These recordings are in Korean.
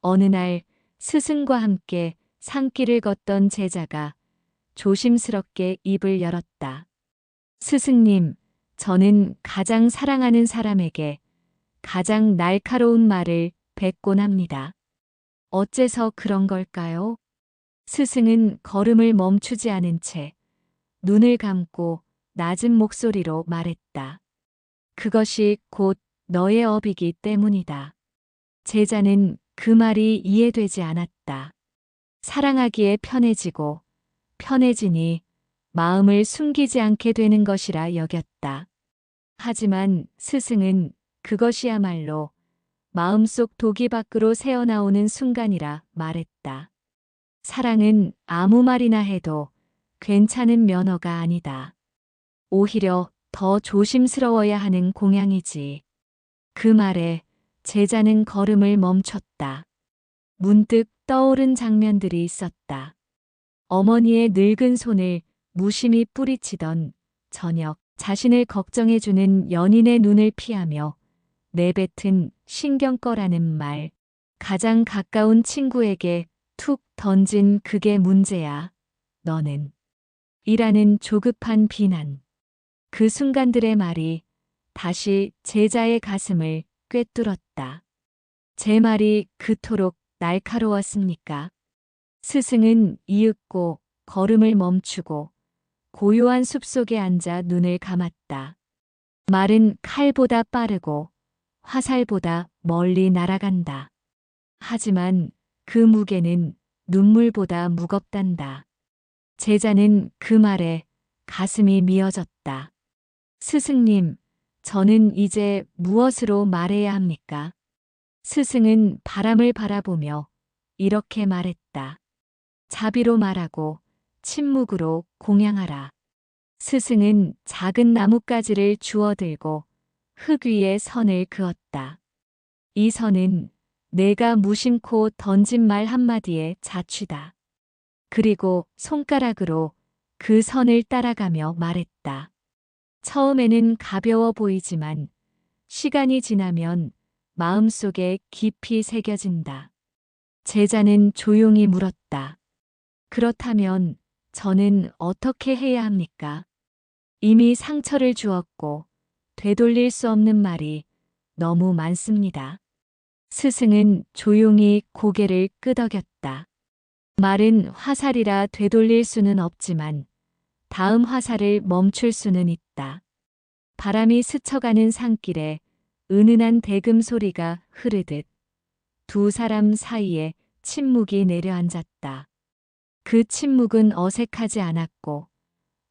어느 날 스승과 함께 산길을 걷던 제자가 조심스럽게 입을 열었다. 스승님, 저는 가장 사랑하는 사람에게 가장 날카로운 말을 뱉곤 합니다. 어째서 그런 걸까요? 스승은 걸음을 멈추지 않은 채 눈을 감고 낮은 목소리로 말했다. 그것이 곧 너의 업이기 때문이다. 제자는 그 말이 이해되지 않았다. 사랑하기에 편해지고 편해지니 마음을 숨기지 않게 되는 것이라 여겼다. 하지만 스승은 그것이야말로 마음속 독이 밖으로 새어나오는 순간이라 말했다. 사랑은 아무 말이나 해도 괜찮은 면허가 아니다. 오히려 더 조심스러워야 하는 공양이지. 그 말에 제자는 걸음을 멈췄다. 문득 떠오른 장면들이 있었다. 어머니의 늙은 손을 무심히 뿌리치던 저녁, 자신을 걱정해주는 연인의 눈을 피하며 내뱉은 신경 꺼라는 말, 가장 가까운 친구에게 툭 던진 그게 문제야, 너는. 이라는 조급한 비난. 그 순간들의 말이 다시 제자의 가슴을 꿰뚫었다. 제 말이 그토록 날카로웠습니까? 스승은 이윽고 걸음을 멈추고 고요한 숲속에 앉아 눈을 감았다. 말은 칼보다 빠르고 화살보다 멀리 날아간다. 하지만 그 무게는 눈물보다 무겁단다. 제자는 그 말에 가슴이 미어졌다. 스승님, 저는 이제 무엇으로 말해야 합니까? 스승은 바람을 바라보며 이렇게 말했다. 자비로 말하고 침묵으로 공양하라. 스승은 작은 나뭇가지를 주워들고 흙 위에 선을 그었다. 이 선은 내가 무심코 던진 말 한마디의 자취다. 그리고 손가락으로 그 선을 따라가며 말했다. 처음에는 가벼워 보이지만 시간이 지나면 마음속에 깊이 새겨진다. 제자는 조용히 물었다. 그렇다면 저는 어떻게 해야 합니까? 이미 상처를 주었고 되돌릴 수 없는 말이 너무 많습니다. 스승은 조용히 고개를 끄덕였다. 말은 화살이라 되돌릴 수는 없지만 다음 화살을 멈출 수는 있다. 바람이 스쳐가는 산길에 은은한 대금 소리가 흐르듯 두 사람 사이에 침묵이 내려앉았다. 그 침묵은 어색하지 않았고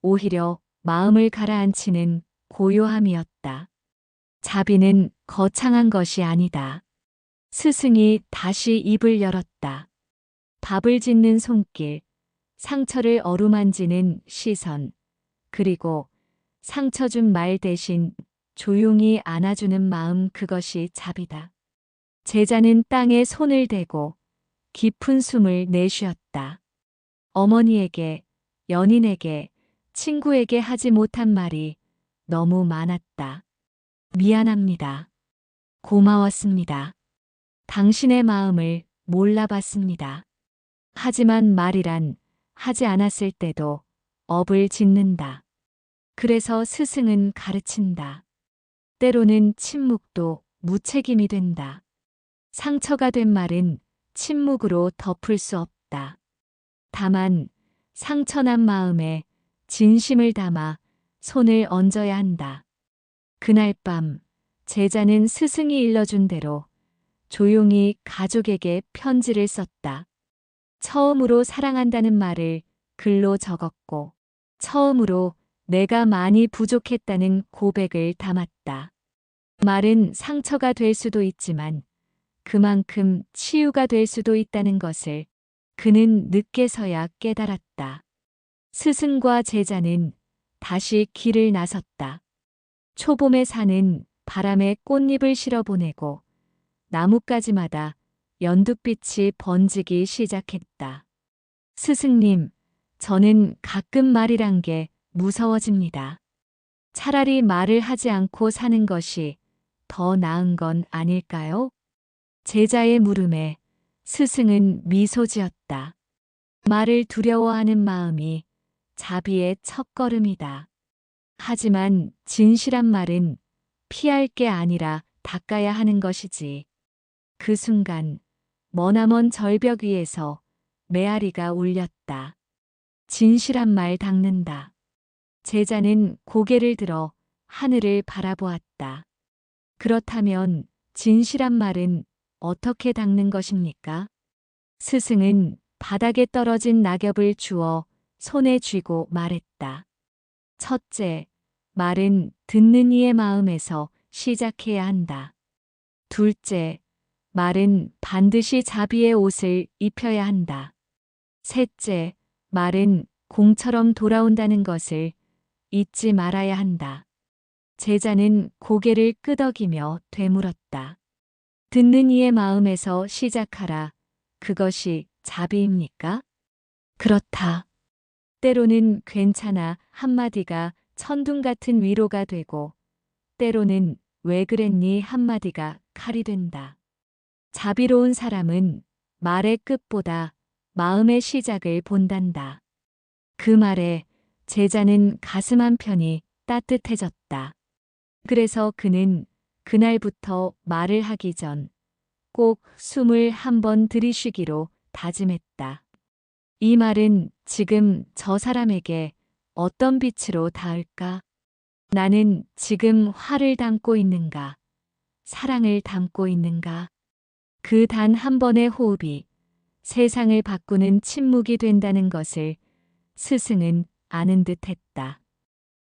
오히려 마음을 가라앉히는 고요함이었다. 자비는 거창한 것이 아니다. 스승이 다시 입을 열었다. 밥을 짓는 손길, 상처를 어루만지는 시선, 그리고 상처 준 말 대신 조용히 안아주는 마음, 그것이 자비다. 제자는 땅에 손을 대고 깊은 숨을 내쉬었다. 어머니에게, 연인에게, 친구에게 하지 못한 말이 너무 많았다. 미안합니다. 고마웠습니다. 당신의 마음을 몰라봤습니다. 하지만 말이란 하지 않았을 때도 업을 짓는다. 그래서 스승은 가르친다. 때로는 침묵도 무책임이 된다. 상처가 된 말은 침묵으로 덮을 수 없다. 다만 상처난 마음에 진심을 담아 손을 얹어야 한다. 그날 밤 제자는 스승이 일러준 대로 조용히 가족에게 편지를 썼다. 처음으로 사랑한다는 말을 글로 적었고 처음으로 내가 많이 부족했다는 고백을 담았다. 말은 상처가 될 수도 있지만 그만큼 치유가 될 수도 있다는 것을 그는 늦게서야 깨달았다. 스승과 제자는 다시 길을 나섰다. 초봄의 산은 바람에 꽃잎을 실어보내고 나뭇가지마다 연두빛이 번지기 시작했다. 스승님, 저는 가끔 말이란 게 무서워집니다. 차라리 말을 하지 않고 사는 것이 더 나은 건 아닐까요? 제자의 물음에 스승은 미소 지었다. 말을 두려워하는 마음이 자비의 첫걸음이다. 하지만 진실한 말은 피할 게 아니라 닦아야 하는 것이지. 그 순간 머나먼 절벽 위에서 메아리가 울렸다. 진실한 말 닦는다. 제자는 고개를 들어 하늘을 바라보았다. 그렇다면 진실한 말은 어떻게 닦는 것입니까? 스승은 바닥에 떨어진 낙엽을 주워 손에 쥐고 말했다. 첫째, 말은 듣는 이의 마음에서 시작해야 한다. 둘째, 말은 반드시 자비의 옷을 입혀야 한다. 셋째, 말은 공처럼 돌아온다는 것을 잊지 말아야 한다. 제자는 고개를 끄덕이며 되물었다. 듣는 이의 마음에서 시작하라. 그것이 자비입니까? 그렇다. 때로는 괜찮아 한마디가 천둥 같은 위로가 되고, 때로는 왜 그랬니 한마디가 칼이 된다. 자비로운 사람은 말의 끝보다 마음의 시작을 본단다. 그 말에 제자는 가슴 한편이 따뜻해졌다. 그래서 그는 그날부터 말을 하기 전 꼭 숨을 한 번 들이쉬기로 다짐했다. 이 말은 지금 저 사람에게 어떤 빛으로 닿을까? 나는 지금 화를 담고 있는가? 사랑을 담고 있는가? 그 단 한 번의 호흡이 세상을 바꾸는 침묵이 된다는 것을 스승은 아는 듯 했다.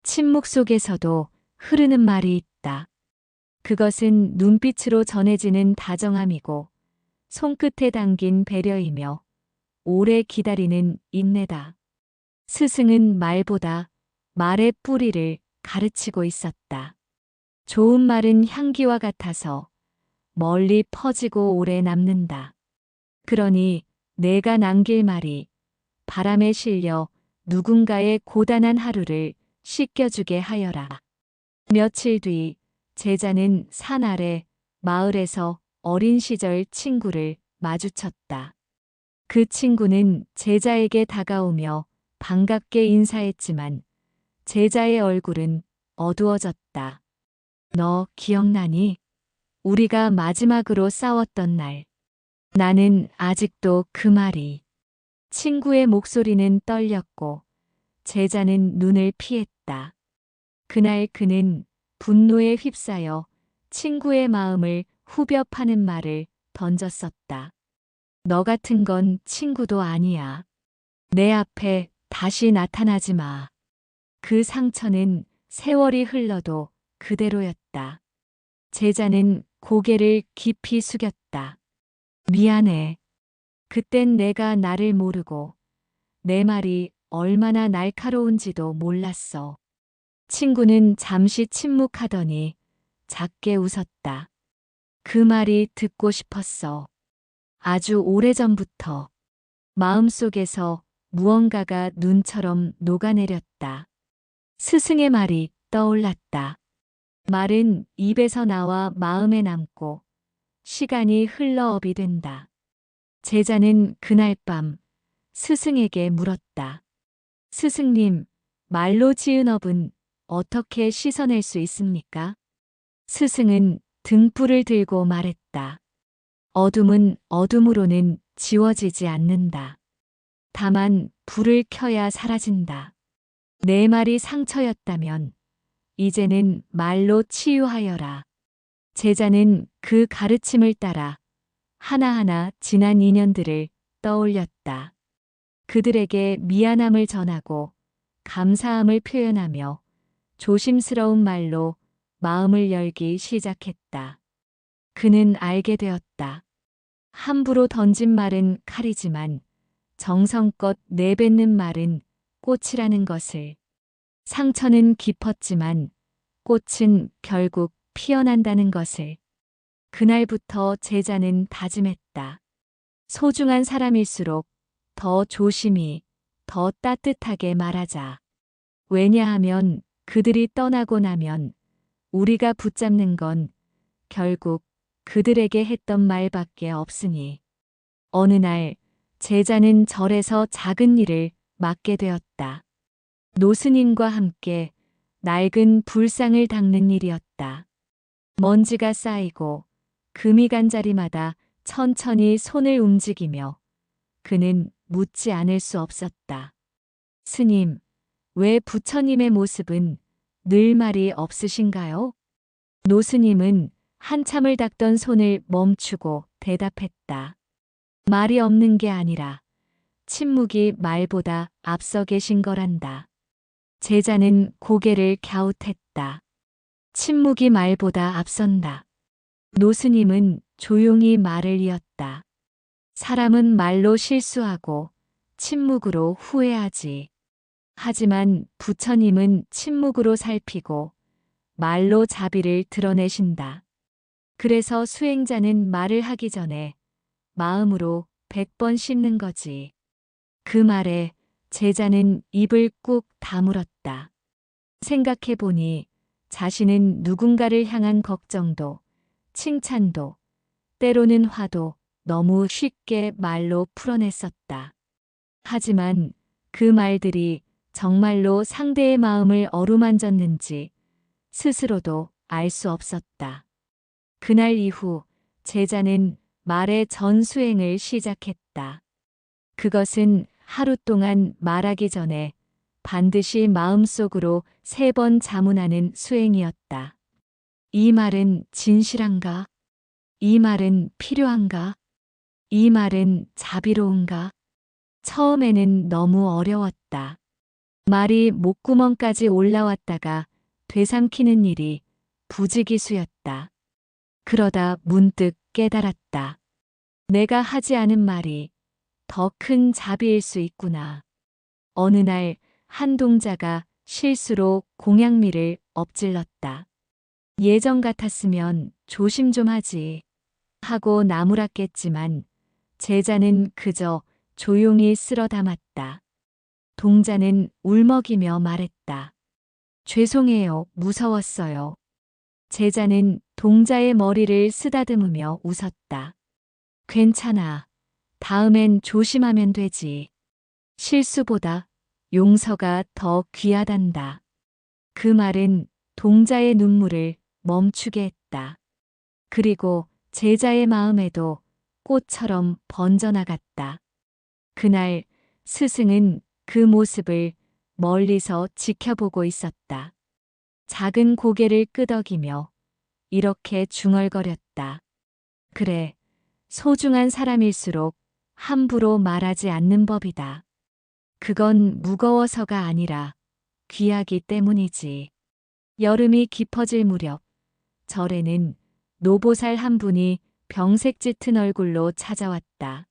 침묵 속에서도 흐르는 말이 있다. 그것은 눈빛으로 전해지는 다정함이고 손끝에 담긴 배려이며 오래 기다리는 인내다. 스승은 말보다 말의 뿌리를 가르치고 있었다. 좋은 말은 향기와 같아서 멀리 퍼지고 오래 남는다. 그러니 내가 남길 말이 바람에 실려 누군가의 고단한 하루를 씻겨주게 하여라. 며칠 뒤 제자는 산 아래 마을에서 어린 시절 친구를 마주쳤다. 그 친구는 제자에게 다가오며 반갑게 인사했지만 제자의 얼굴은 어두워졌다. 너 기억나니? 우리가 마지막으로 싸웠던 날. 나는 아직도 그 말이. 친구의 목소리는 떨렸고 제자는 눈을 피했다. 그날 그는 분노에 휩싸여 친구의 마음을 후벼 파는 말을 던졌었다. 너 같은 건 친구도 아니야. 내 앞에 다시 나타나지 마. 그 상처는 세월이 흘러도 그대로였다. 제자는 고개를 깊이 숙였다. 미안해. 그땐 내가 나를 모르고 내 말이 얼마나 날카로운지도 몰랐어. 친구는 잠시 침묵하더니 작게 웃었다. 그 말이 듣고 싶었어. 아주 오래전부터 마음속에서 무언가가 눈처럼 녹아내렸다. 스승의 말이 떠올랐다. 말은 입에서 나와 마음에 남고 시간이 흘러 업이 된다. 제자는 그날 밤 스승에게 물었다. 스승님, 말로 지은 업은 어떻게 씻어낼 수 있습니까? 스승은 등불을 들고 말했다. 어둠은 어둠으로는 지워지지 않는다. 다만 불을 켜야 사라진다. 내 말이 상처였다면 이제는 말로 치유하여라. 제자는 그 가르침을 따라 하나하나 지난 인연들을 떠올렸다. 그들에게 미안함을 전하고 감사함을 표현하며 조심스러운 말로 마음을 열기 시작했다. 그는 알게 되었다. 함부로 던진 말은 칼이지만 정성껏 내뱉는 말은 꽃이라는 것을. 상처는 깊었지만 꽃은 결국 피어난다는 것을. 그날부터 제자는 다짐했다. 소중한 사람일수록 더 조심히, 더 따뜻하게 말하자. 왜냐하면 그들이 떠나고 나면 우리가 붙잡는 건 결국 그들에게 했던 말밖에 없으니. 어느 날 제자는 절에서 작은 일을 맡게 되었다. 노스님과 함께 낡은 불상을 닦는 일이었다. 먼지가 쌓이고 금이 간 자리마다 천천히 손을 움직이며 그는 묻지 않을 수 없었다. 스님, 왜 부처님의 모습은 늘 말이 없으신가요? 노스님은 한참을 닦던 손을 멈추고 대답했다. 말이 없는 게 아니라 침묵이 말보다 앞서 계신 거란다. 제자는 고개를 갸웃했다. 침묵이 말보다 앞선다. 노스님은 조용히 말을 이었다. 사람은 말로 실수하고 침묵으로 후회하지. 하지만 부처님은 침묵으로 살피고 말로 자비를 드러내신다. 그래서 수행자는 말을 하기 전에 마음으로 100번 씹는 거지. 그 말에 제자는 입을 꾹 다물었다. 생각해보니 자신은 누군가를 향한 걱정도, 칭찬도, 때로는 화도 너무 쉽게 말로 풀어냈었다. 하지만 그 말들이 정말로 상대의 마음을 어루만졌는지 스스로도 알 수 없었다. 그날 이후 제자는 말의 전수행을 시작했다. 그것은 하루 동안 말하기 전에 반드시 마음속으로 3번 자문하는 수행이었다. 이 말은 진실한가? 이 말은 필요한가? 이 말은 자비로운가? 처음에는 너무 어려웠다. 말이 목구멍까지 올라왔다가 되삼키는 일이 부지기수였다. 그러다 문득 깨달았다. 내가 하지 않은 말이 더 큰 자비일 수 있구나. 어느 날 한 동자가 실수로 공양미를 엎질렀다. 예전 같았으면 조심 좀 하지 하고 나무랐겠지만 제자는 그저 조용히 쓸어 담았다. 동자는 울먹이며 말했다. 죄송해요, 무서웠어요. 제자는 동자의 머리를 쓰다듬으며 웃었다. 괜찮아. 다음엔 조심하면 되지. 실수보다 용서가 더 귀하단다. 그 말은 동자의 눈물을 멈추게 했다. 그리고 제자의 마음에도 꽃처럼 번져나갔다. 그날 스승은 그 모습을 멀리서 지켜보고 있었다. 작은 고개를 끄덕이며 이렇게 중얼거렸다. 그래, 소중한 사람일수록 함부로 말하지 않는 법이다. 그건 무거워서가 아니라 귀하기 때문이지. 여름이 깊어질 무렵 절에는 노보살 한 분이 병색 짙은 얼굴로 찾아왔다.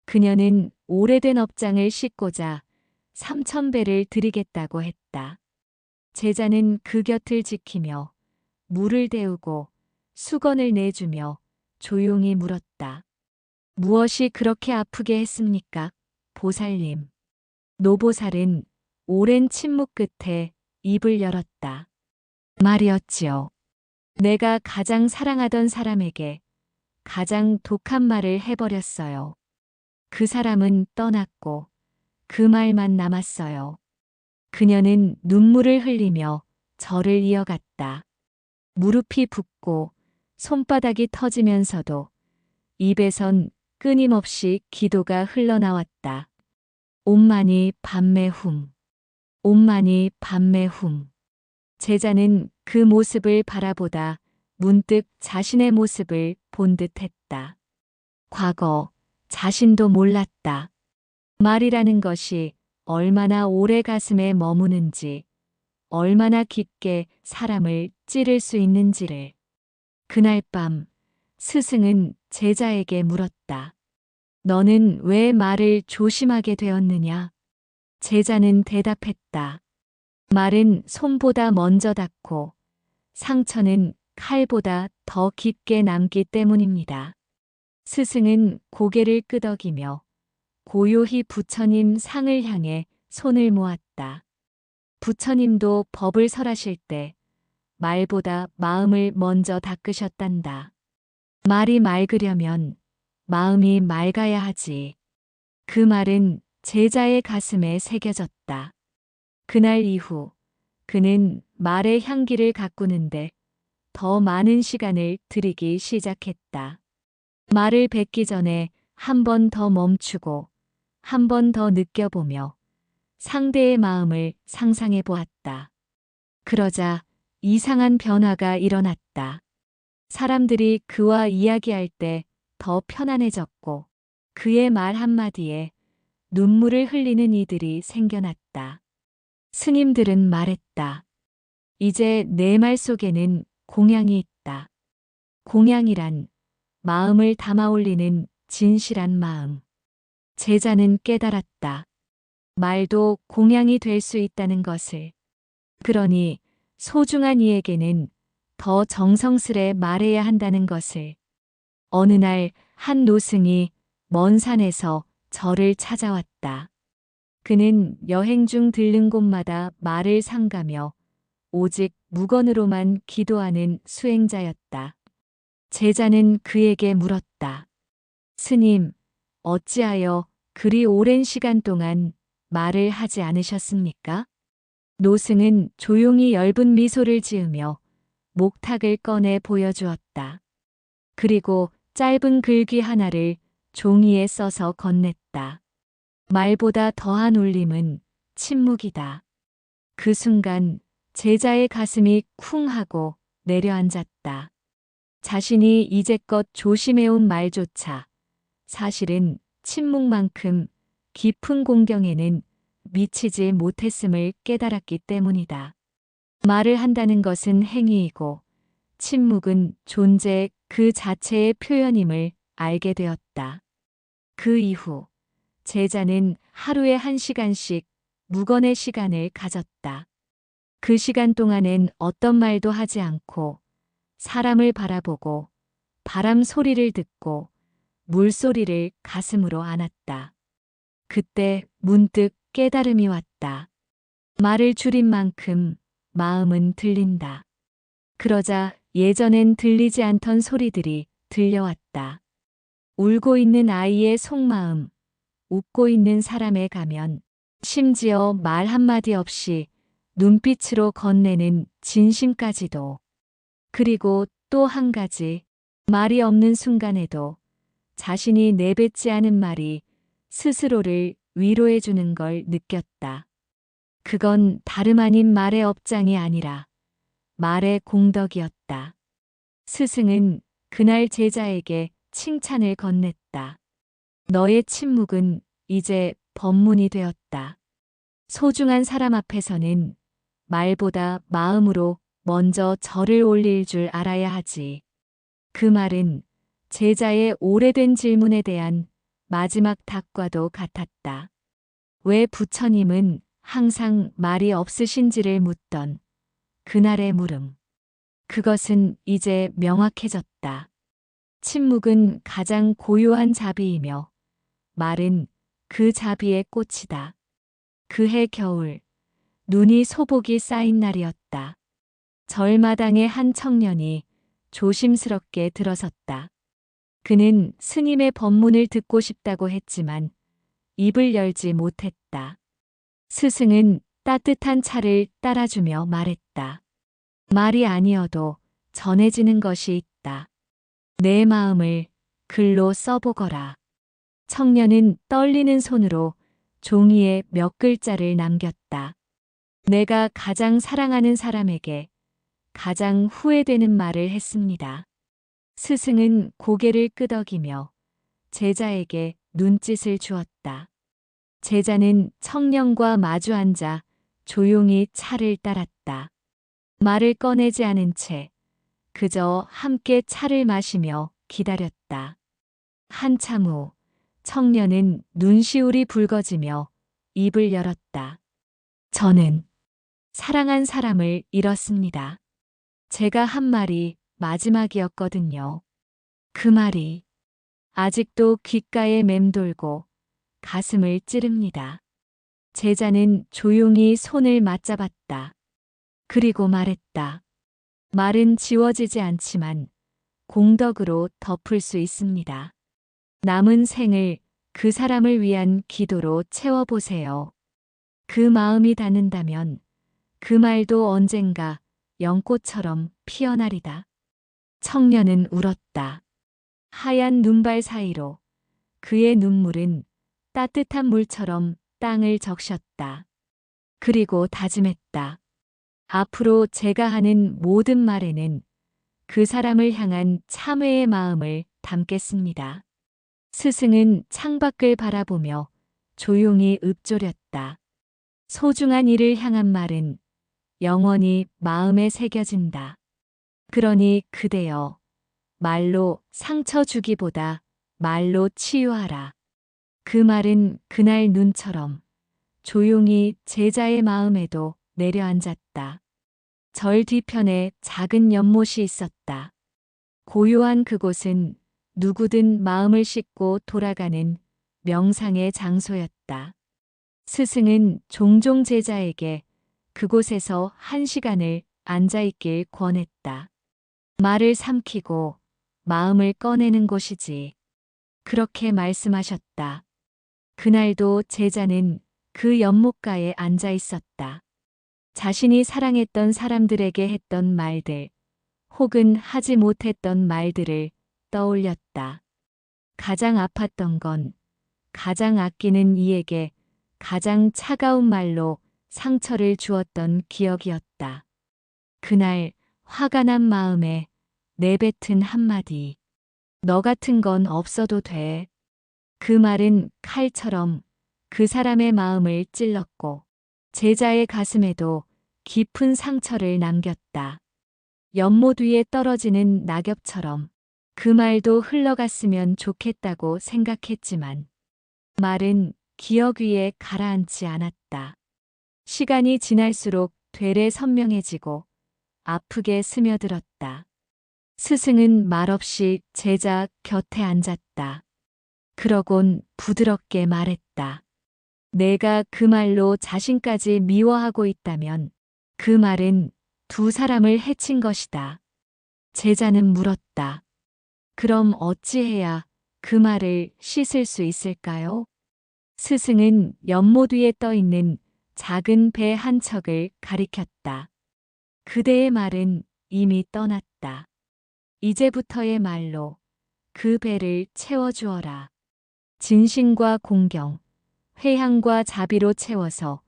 그녀는 오래된 업장을 씻고자 3,000배를 드리겠다고 했다. 제자는 그 곁을 지키며 물을 데우고 수건을 내주며 조용히 물었다. 무엇이 그렇게 아프게 했습니까, 보살님? 노보살은 오랜 침묵 끝에 입을 열었다. 말이었지요. 내가 가장 사랑하던 사람에게 가장 독한 말을 해버렸어요. 그 사람은 떠났고 그 말만 남았어요. 그녀는 눈물을 흘리며 절을 이어갔다. 무릎이 붓고 손바닥이 터지면서도 입에선 끊임없이 기도가 흘러나왔다. 옴마니 밤매 훔. 옴마니 밤매 훔. 제자는 그 모습을 바라보다 문득 자신의 모습을 본 듯했다. 과거 자신도 몰랐다. 말이라는 것이 얼마나 오래 가슴에 머무는지, 얼마나 깊게 사람을 찌를 수 있는지를. 그날 밤 스승은 제자에게 물었다. 너는 왜 말을 조심하게 되었느냐? 제자는 대답했다. 말은 손보다 먼저 닿고 상처는 칼보다 더 깊게 남기 때문입니다. 스승은 고개를 끄덕이며 고요히 부처님 상을 향해 손을 모았다. 부처님도 법을 설하실 때 말보다 마음을 먼저 닦으셨단다. 말이 맑으려면 마음이 맑아야 하지. 그 말은 제자의 가슴에 새겨졌다. 그날 이후 그는 말의 향기를 가꾸는데 더 많은 시간을 들이기 시작했다. 말을 뱉기 전에 한 번 더 멈추고 한 번 더 느껴보며 상대의 마음을 상상해 보았다. 그러자 이상한 변화가 일어났다. 사람들이 그와 이야기할 때 더 편안해졌고 그의 말 한마디에 눈물을 흘리는 이들이 생겨났다. 스님들은 말했다. 이제 내 말 속에는 공양이 있다. 공양이란 마음을 담아 올리는 진실한 마음. 제자는 깨달았다. 말도 공양이 될 수 있다는 것을. 그러니 소중한 이에게는 더 정성스레 말해야 한다는 것을. 어느 날 한 노승이 먼 산에서 절을 찾아왔다. 그는 여행 중 들른 곳마다 말을 삼가며 오직 묵언으로만 기도하는 수행자였다. 제자는 그에게 물었다. 스님, 어찌하여 그리 오랜 시간 동안 말을 하지 않으셨습니까? 노승은 조용히 엷은 미소를 지으며 목탁을 꺼내 보여주었다. 그리고 짧은 글귀 하나를 종이에 써서 건넸다. 말보다 더한 울림은 침묵이다. 그 순간 제자의 가슴이 쿵 하고 내려앉았다. 자신이 이제껏 조심해온 말조차 사실은 침묵만큼 깊은 공경에는 미치지 못했음을 깨달았기 때문이다. 말을 한다는 것은 행위이고 침묵은 존재 그 자체의 표현임을 알게 되었다. 그 이후 제자는 하루에 1시간씩 묵언의 시간을 가졌다. 그 시간 동안엔 어떤 말도 하지 않고 사람을 바라보고 바람 소리를 듣고 물소리를 가슴으로 안았다. 그때 문득 깨달음이 왔다. 말을 줄인 만큼 마음은 들린다. 그러자 예전엔 들리지 않던 소리들이 들려왔다. 울고 있는 아이의 속마음, 웃고 있는 사람의 가면, 심지어 말 한마디 없이 눈빛으로 건네는 진심까지도. 그리고 또 한 가지, 말이 없는 순간에도 자신이 내뱉지 않은 말이 스스로를 위로해 주는 걸 느꼈다. 그건 다름 아닌 말의 업장이 아니라 말의 공덕이었다. 스승은 그날 제자에게 칭찬을 건넸다. 너의 침묵은 이제 법문이 되었다. 소중한 사람 앞에서는 말보다 마음으로 먼저 절을 올릴 줄 알아야 하지. 그 말은 제자의 오래된 질문에 대한 마지막 답과도 같았다. 왜 부처님은 항상 말이 없으신지를 묻던 그날의 물음. 그것은 이제 명확해졌다. 침묵은 가장 고요한 자비이며 말은 그 자비의 꽃이다. 그해 겨울, 눈이 소복이 쌓인 날이었다. 절마당의 한 청년이 조심스럽게 들어섰다. 그는 스님의 법문을 듣고 싶다고 했지만 입을 열지 못했다. 스승은 따뜻한 차를 따라주며 말했다. 말이 아니어도 전해지는 것이 있다. 내 마음을 글로 써보거라. 청년은 떨리는 손으로 종이에 몇 글자를 남겼다. 내가 가장 사랑하는 사람에게 가장 후회되는 말을 했습니다. 스승은 고개를 끄덕이며 제자에게 눈짓을 주었다. 제자는 청년과 마주 앉아 조용히 차를 따랐다. 말을 꺼내지 않은 채 그저 함께 차를 마시며 기다렸다. 한참 후 청년은 눈시울이 붉어지며 입을 열었다. 저는 사랑한 사람을 잃었습니다. 제가 한 말이 마지막이었거든요. 그 말이 아직도 귓가에 맴돌고 가슴을 찌릅니다. 제자는 조용히 손을 맞잡았다. 그리고 말했다. 말은 지워지지 않지만 공덕으로 덮을 수 있습니다. 남은 생을 그 사람을 위한 기도로 채워보세요. 그 마음이 닿는다면 그 말도 언젠가 연꽃처럼 피어나리다. 청년은 울었다. 하얀 눈발 사이로 그의 눈물은 따뜻한 물처럼 땅을 적셨다. 그리고 다짐했다. 앞으로 제가 하는 모든 말에는 그 사람을 향한 참회의 마음을 담겠습니다. 스승은 창밖을 바라보며 조용히 읊조렸다. 소중한 이를 향한 말은 영원히 마음에 새겨진다. 그러니 그대여, 말로 상처 주기보다 말로 치유하라. 그 말은 그날 눈처럼 조용히 제자의 마음에도 내려앉았다. 절 뒤편에 작은 연못이 있었다. 고요한 그곳은 누구든 마음을 씻고 돌아가는 명상의 장소였다. 스승은 종종 제자에게 그곳에서 1시간을 앉아있길 권했다. 말을 삼키고 마음을 꺼내는 곳이지. 그렇게 말씀하셨다. 그날도 제자는 그 연못가에 앉아 있었다. 자신이 사랑했던 사람들에게 했던 말들, 혹은 하지 못했던 말들을 떠올렸다. 가장 아팠던 건 가장 아끼는 이에게 가장 차가운 말로 상처를 주었던 기억이었다. 그날 화가 난 마음에 내뱉은 한마디. 너 같은 건 없어도 돼. 그 말은 칼처럼 그 사람의 마음을 찔렀고 제자의 가슴에도 깊은 상처를 남겼다. 연못 위에 떨어지는 낙엽처럼 그 말도 흘러갔으면 좋겠다고 생각했지만 말은 기억 위에 가라앉지 않았다. 시간이 지날수록 되레 선명해지고 아프게 스며들었다. 스승은 말없이 제자 곁에 앉았다. 그러곤 부드럽게 말했다. 내가 그 말로 자신까지 미워하고 있다면 그 말은 두 사람을 해친 것이다. 제자는 물었다. 그럼 어찌해야 그 말을 씻을 수 있을까요? 스승은 연못 위에 떠 있는 작은 배 한 척을 가리켰다. 그대의 말은 이미 떠났다. 이제부터의 말로 그 배를 채워주어라. 진심과 공경, 회향과 자비로 채워서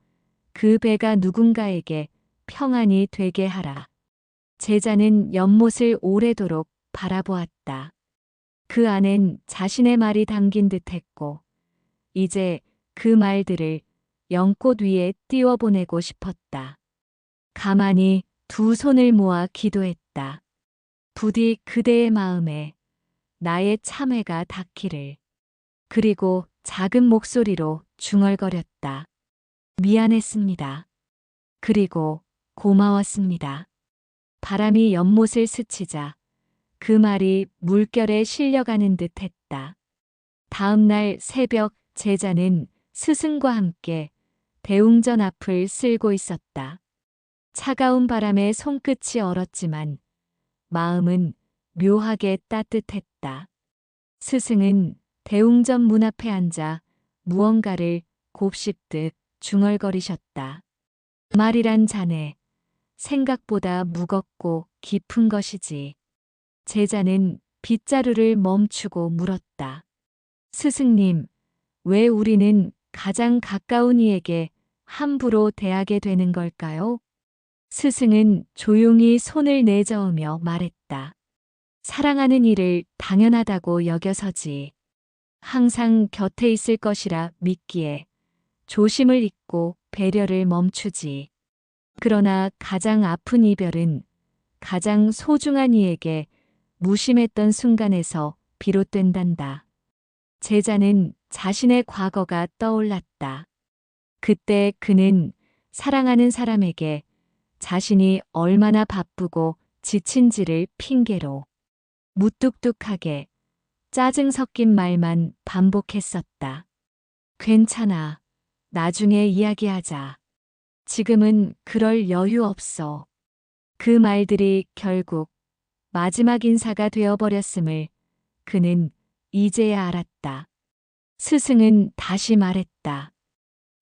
그 배가 누군가에게 평안이 되게 하라. 제자는 연못을 오래도록 바라보았다. 그 안엔 자신의 말이 담긴 듯했고 이제 그 말들을 연꽃 위에 띄워보내고 싶었다. 가만히 두 손을 모아 기도했다. 부디 그대의 마음에 나의 참회가 닿기를. 그리고 작은 목소리로 중얼거렸다. 미안했습니다. 그리고 고마웠습니다. 바람이 연못을 스치자 그 말이 물결에 실려가는 듯 했다. 다음 날 새벽 제자는 스승과 함께 대웅전 앞을 쓸고 있었다. 차가운 바람에 손끝이 얼었지만 마음은 묘하게 따뜻했다. 스승은 대웅전 문 앞에 앉아 무언가를 곱씹듯 중얼거리셨다. 말이란 자네, 생각보다 무겁고 깊은 것이지. 제자는 빗자루를 멈추고 물었다. 스승님, 왜 우리는 가장 가까운 이에게 함부로 대하게 되는 걸까요? 스승은 조용히 손을 내저으며 말했다. 사랑하는 이를 당연하다고 여겨서지. 항상 곁에 있을 것이라 믿기에 조심을 잊고 배려를 멈추지. 그러나 가장 아픈 이별은 가장 소중한 이에게 무심했던 순간에서 비롯된단다. 제자는 자신의 과거가 떠올랐다. 그때 그는 사랑하는 사람에게 자신이 얼마나 바쁘고 지친지를 핑계로 무뚝뚝하게 짜증 섞인 말만 반복했었다. 괜찮아. 나중에 이야기하자. 지금은 그럴 여유 없어. 그 말들이 결국 마지막 인사가 되어버렸음을 그는 이제야 알았다. 스승은 다시 말했다.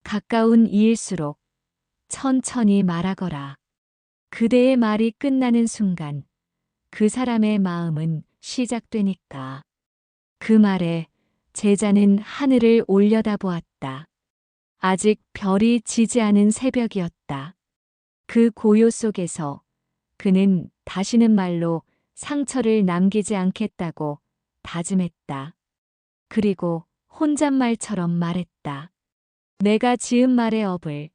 가까운 이일수록 천천히 말하거라. 그대의 말이 끝나는 순간 그 사람의 마음은 시작되니까. 그 말에 제자는 하늘을 올려다보았다. 아직 별이 지지 않은 새벽이었다. 그 고요 속에서 그는 다시는 말로 상처를 남기지 않겠다고 다짐했다. 그리고 혼잣말처럼 말했다. 내가 지은 말의 업을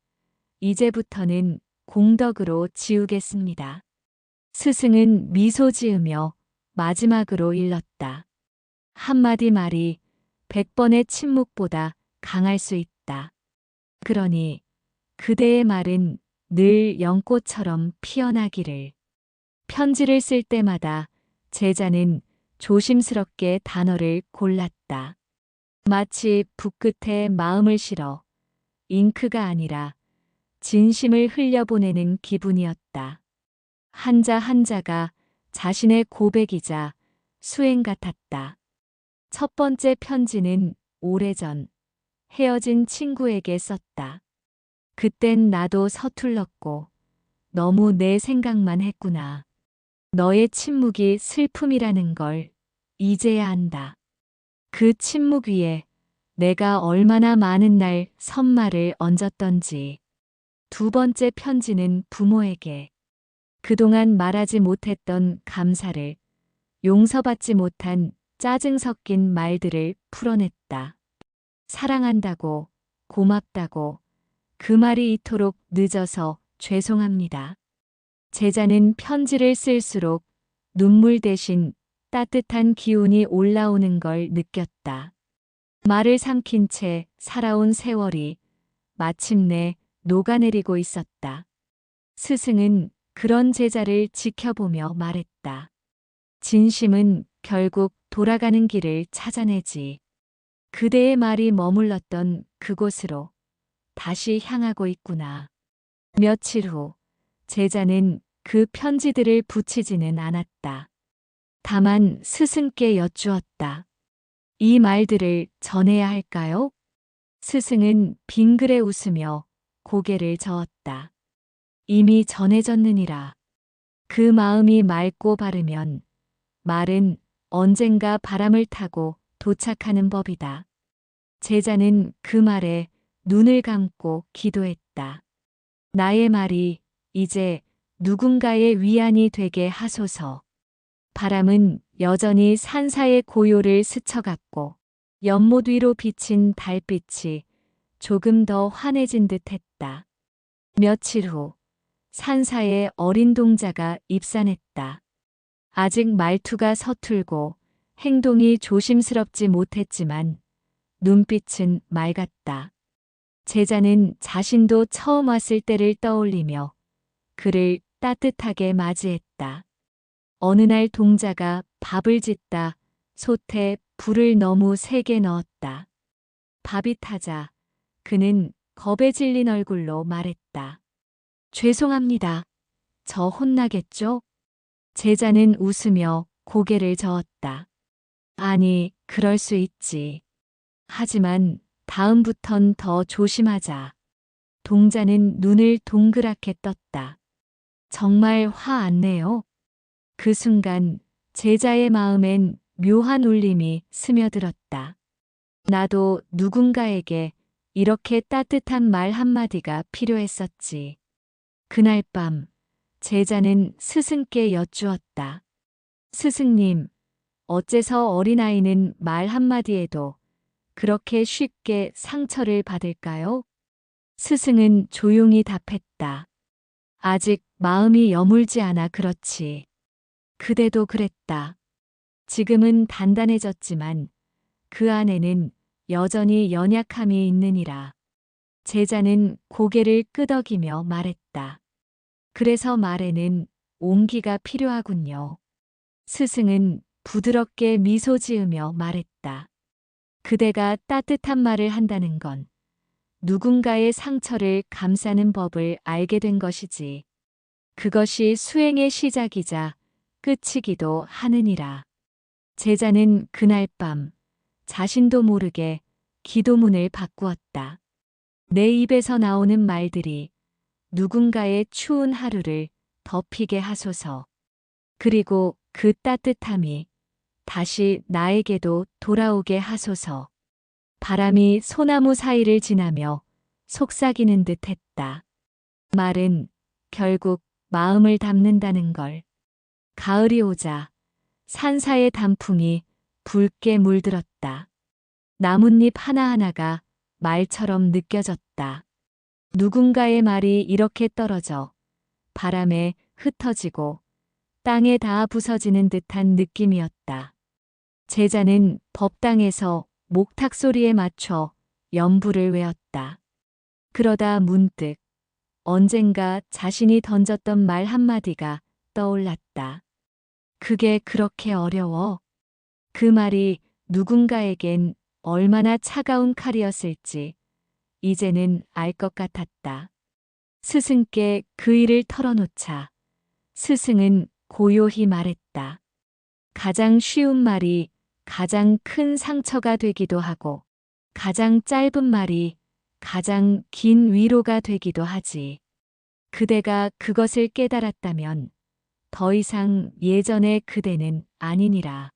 이제부터는 공덕으로 지우겠습니다. 스승은 미소 지으며 마지막으로 일렀다. 한마디 말이 100번의 침묵보다 강할 수 있다. 그러니 그대의 말은 늘 연꽃처럼 피어나기를. 편지를 쓸 때마다 제자는 조심스럽게 단어를 골랐다. 마치 붓끝에 마음을 실어 잉크가 아니라 진심을 흘려보내는 기분이었다. 한자 한자가 자신의 고백이자 수행 같았다. 첫 번째 편지는 오래전 헤어진 친구에게 썼다. 그땐 나도 서툴렀고 너무 내 생각만 했구나. 너의 침묵이 슬픔이라는 걸 이제야 안다. 그 침묵 위에 내가 얼마나 많은 날 선말을 얹었던지. 두 번째 편지는 부모에게 그동안 말하지 못했던 감사를, 용서받지 못한 짜증 섞인 말들을 풀어냈다. 사랑한다고, 고맙다고, 그 말이 이토록 늦어서 죄송합니다. 제자는 편지를 쓸수록 눈물 대신 따뜻한 기운이 올라오는 걸 느꼈다. 말을 삼킨 채 살아온 세월이 마침내 녹아내리고 있었다. 스승은 그런 제자를 지켜보며 말했다. 진심은 결국 돌아가는 길을 찾아내지. 그대의 말이 머물렀던 그곳으로 다시 향하고 있구나. 며칠 후 제자는 그 편지들을 붙이지는 않았다. 다만 스승께 여쭈었다. 이 말들을 전해야 할까요? 스승은 빙그레 웃으며 고개를 저었다. 이미 전해졌느니라. 그 마음이 맑고 바르면 말은 언젠가 바람을 타고 도착하는 법이다. 제자는 그 말에 눈을 감고 기도했다. 나의 말이 이제 누군가의 위안이 되게 하소서. 바람은 여전히 산사의 고요를 스쳐갔고 연못 위로 비친 달빛이 조금 더 환해진 듯 했다. 며칠 후 산사의 어린 동자가 입산했다. 아직 말투가 서툴고 행동이 조심스럽지 못했지만 눈빛은 맑았다. 제자는 자신도 처음 왔을 때를 떠올리며 그를 따뜻하게 맞이했다. 어느 날 동자가 밥을 짓다 솥에 불을 너무 세게 넣었다. 밥이 타자 그는 겁에 질린 얼굴로 말했다. 죄송합니다. 저 혼나겠죠? 제자는 웃으며 고개를 저었다. 아니, 그럴 수 있지. 하지만 다음부턴 더 조심하자. 동자는 눈을 동그랗게 떴다. 정말 화 안 내요? 그 순간 제자의 마음엔 묘한 울림이 스며들었다. 나도 누군가에게 이렇게 따뜻한 말 한마디가 필요했었지. 그날 밤 제자는 스승께 여쭈었다. 스승님, 어째서 어린아이는 말 한마디에도 그렇게 쉽게 상처를 받을까요? 스승은 조용히 답했다. 아직 마음이 여물지 않아 그렇지. 그대도 그랬다. 지금은 단단해졌지만 그 안에는 여전히 연약함이 있느니라. 제자는 고개를 끄덕이며 말했다. 그래서 말에는 온기가 필요하군요. 스승은 부드럽게 미소 지으며 말했다. 그대가 따뜻한 말을 한다는 건 누군가의 상처를 감싸는 법을 알게 된 것이지. 그것이 수행의 시작이자 끝이기도 하느니라. 제자는 그날 밤 자신도 모르게 기도문을 바꾸었다. 내 입에서 나오는 말들이 누군가의 추운 하루를 덮이게 하소서. 그리고 그 따뜻함이 다시 나에게도 돌아오게 하소서. 바람이 소나무 사이를 지나며 속삭이는 듯 했다. 말은 결국 마음을 담는다는 걸. 가을이 오자 산사의 단풍이 붉게 물들었다. 나뭇잎 하나하나가 말처럼 느껴졌다. 누군가의 말이 이렇게 떨어져 바람에 흩어지고 땅에 닿아 부서지는 듯한 느낌이었다. 제자는 법당에서 목탁 소리에 맞춰 연부를 외웠다. 그러다 문득 언젠가 자신이 던졌던 말 한마디가 떠올랐다. 그게 그렇게 어려워? 그 말이 누군가에겐 얼마나 차가운 칼이었을지 이제는 알 것 같았다. 스승께 그 일을 털어놓자 스승은 고요히 말했다. 가장 쉬운 말이 가장 큰 상처가 되기도 하고 가장 짧은 말이 가장 긴 위로가 되기도 하지. 그대가 그것을 깨달았다면 더 이상 예전의 그대는 아니니라.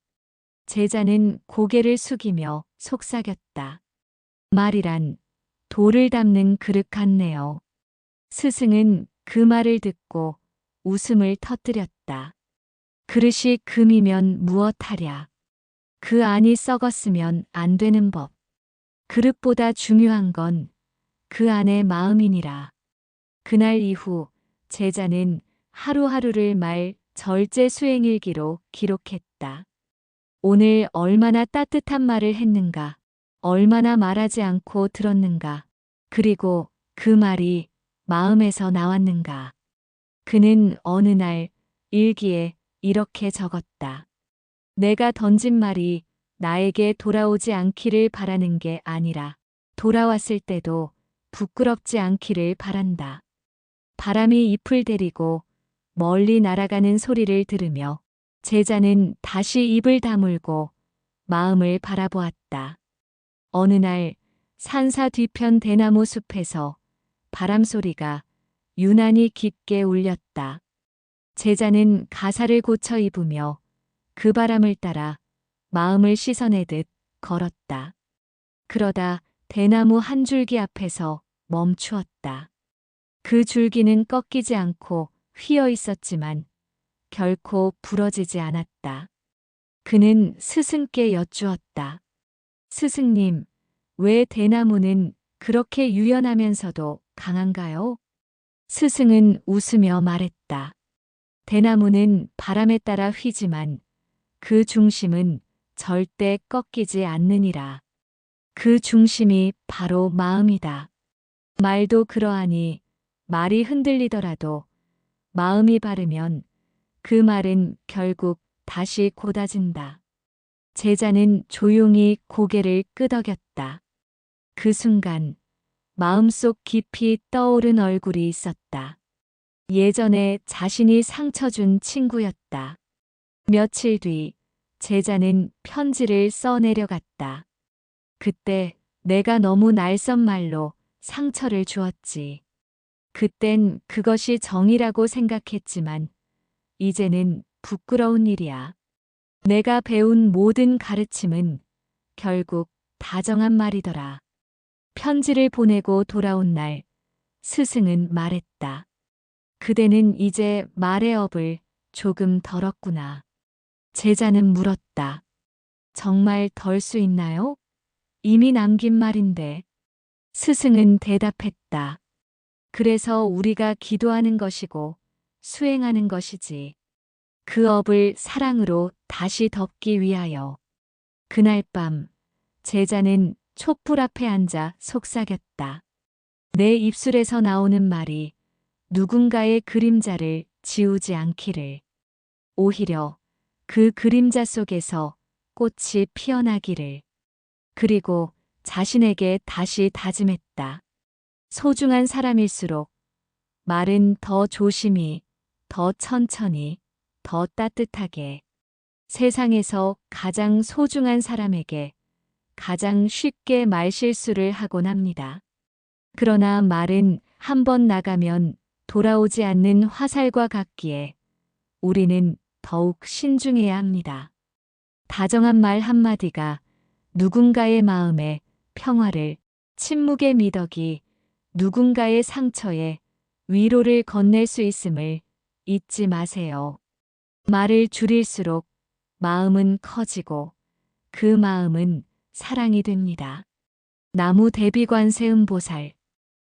제자는 고개를 숙이며 속삭였다. 말이란 돌을 담는 그릇 같네요. 스승은 그 말을 듣고 웃음을 터뜨렸다. 그릇이 금이면 무엇하랴. 그 안이 썩었으면 안 되는 법. 그릇보다 중요한 건 그 안의 마음이니라. 그날 이후 제자는 하루하루를 말 절제 수행일기로 기록했다. 오늘 얼마나 따뜻한 말을 했는가, 얼마나 말하지 않고 들었는가, 그리고 그 말이 마음에서 나왔는가. 그는 어느 날 일기에 이렇게 적었다. 내가 던진 말이 나에게 돌아오지 않기를 바라는 게 아니라 돌아왔을 때도 부끄럽지 않기를 바란다. 바람이 잎을 데리고 멀리 날아가는 소리를 들으며 제자는 다시 입을 다물고 마음을 바라보았다. 어느 날 산사 뒤편 대나무 숲에서 바람 소리가 유난히 깊게 울렸다. 제자는 가사를 고쳐 입으며 그 바람을 따라 마음을 씻어내듯 걸었다. 그러다 대나무 한 줄기 앞에서 멈추었다. 그 줄기는 꺾이지 않고 휘어 있었지만 결코 부러지지 않았다. 그는 스승께 여쭈었다. 스승님, 왜 대나무는 그렇게 유연하면서도 강한가요? 스승은 웃으며 말했다. 대나무는 바람에 따라 휘지만 그 중심은 절대 꺾이지 않느니라. 그 중심이 바로 마음이다. 말도 그러하니 말이 흔들리더라도 마음이 바르면 그 말은 결국 다시 곧아진다. 제자는 조용히 고개를 끄덕였다. 그 순간 마음속 깊이 떠오른 얼굴이 있었다. 예전에 자신이 상처 준 친구였다. 며칠 뒤 제자는 편지를 써내려갔다. 그때 내가 너무 날선 말로 상처를 주었지. 그땐 그것이 정이라고 생각했지만 이제는 부끄러운 일이야. 내가 배운 모든 가르침은 결국 다정한 말이더라. 편지를 보내고 돌아온 날 스승은 말했다. 그대는 이제 말의 업을 조금 덜었구나. 제자는 물었다. 정말 덜 수 있나요? 이미 남긴 말인데. 스승은 대답했다. 그래서 우리가 기도하는 것이고 수행하는 것이지. 그 업을 사랑으로 다시 덮기 위하여. 그날 밤 제자는 촛불 앞에 앉아 속삭였다. 내 입술에서 나오는 말이 누군가의 그림자를 지우지 않기를. 오히려 그 그림자 속에서 꽃이 피어나기를. 그리고 자신에게 다시 다짐했다. 소중한 사람일수록 말은 더 조심히, 더 천천히, 더 따뜻하게. 세상에서 가장 소중한 사람에게 가장 쉽게 말실수를 하곤 합니다. 그러나 말은 한 번 나가면 돌아오지 않는 화살과 같기에 우리는 더욱 신중해야 합니다. 다정한 말 한마디가 누군가의 마음에 평화를, 침묵의 미덕이 누군가의 상처에 위로를 건넬 수 있음을 잊지 마세요. 말을 줄일수록 마음은 커지고 그 마음은 사랑이 됩니다. 나무 대비관세음보살